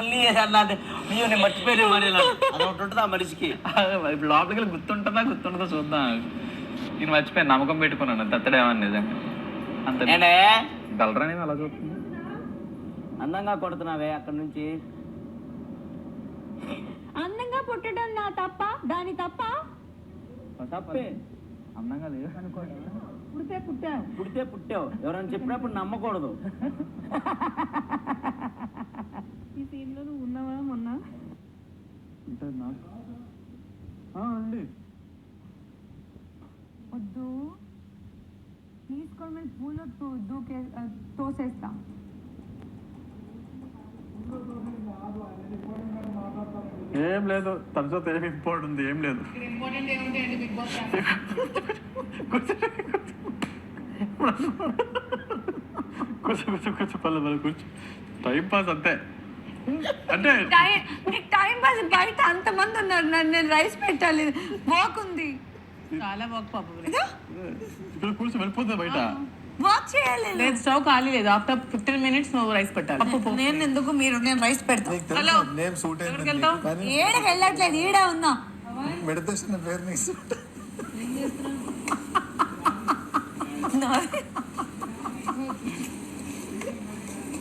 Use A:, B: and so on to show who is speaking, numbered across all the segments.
A: మళ్ళీ అన్నది అయ్యో నేను మర్చిపోయాను మరి అది ఒకటి ఉంటుంది ఆ మనిషికి.
B: ఇప్పుడు లోపలికి వెళ్ళి గుర్తుంటుందో చూద్దాం. నేను మర్చిపోయాను, నమ్మకం పెట్టుకున్నాను తత్తడేమని నిజంగా. అంత గలరని అలా చూస్తుంది.
A: అందంగా కొడుతున్నావే అక్కడ నుంచి.
C: అందంగా పుట్టడం నా తప్ప, దాని తప్ప?
A: తప్పే.
B: అందంగా లేదు
A: పుడితే పుట్టావు ఎవరైనా చెప్పినప్పుడు నమ్మకూడదు.
C: ఈ సీన్ లో నువ్వు ఉన్నావా మొన్న?
B: అండి
C: వద్దు తీసుకొని పూలో తోసేస్తా.
B: ఏం లేదు, తనతో ఏమి ఇంపార్టెంట్ ఉంది ఏం లేదు. కూర్చో పల్లె కూర్చో, టైం పాస్ అంతే. అంటే
C: టైం పాస్ బయట అంతమంది ఉన్నారు, నేను రైస్ పెట్టాలి, వాక్ ఉంది,
D: చాలా వర్క్ పాపం.
B: ఇక్కడ కూర్చో వెళ్ళిపోతుంది బయట.
C: వాక్ చేయాలి.
D: లేదు, స్టవ్ ఖాళీ లేదు. ఆఫ్టర్ 15 minutes నువ్వు రైస్ పెట్టాలి.
C: నేను ఎందుకు నేను రైస్ పెడతాను.
D: హలో,
E: నేమ్ సూట్
D: ఎక్కడికి వెళ్తావు?
C: ఏడకి వెళ్ళట్లేదు, ఈడ ఉన్నా.
E: మెడిటేషన్ పేరు నీకు సూట్.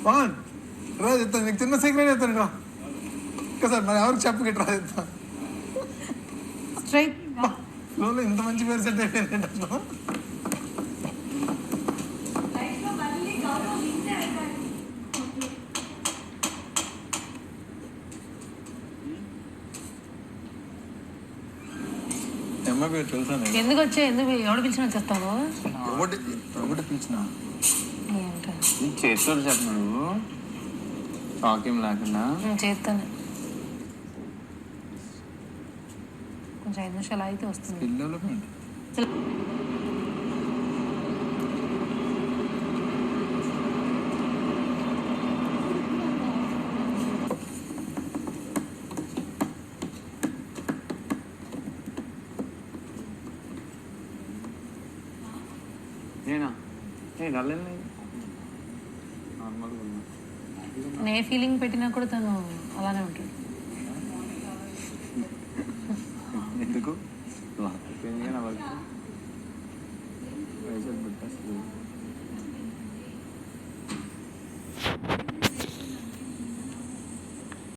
E: పవన్ రా చెప్తాను నీకు చిన్న సీక్రెట్ చెప్తాను రా. సార్ మరి ఎవరికి చెప్పకి రా చెప్తాను.
C: స్ట్రైట్
E: ఫ్లోలో ఇంత మంచి పేరు సెట్ అయిపోయింది. అమ్మాయి పేరు తెలుసా?
D: ఎందుకు వచ్చా? ఎందుకు ఎవడు పిలిచిన వచ్చేస్తావు?
E: ఒకటి పిలిచిన
B: చేస్తాడు చెప్పు నువ్వు, షాకేం లేకుండా.
D: చేస్తాను, కొంచెం 5 నిమిషాలు అయితే వస్తుంది.
E: Skill development.
B: నేనా కలేదు నార్మల్గా ఉన్నా.
D: నే ఫీలింగ్ పెట్టినా కూడా తను అలానే ఉంటాడు.
B: ఎందుకు నా వర్క్ పైసలు పెట్టేస్తుంది.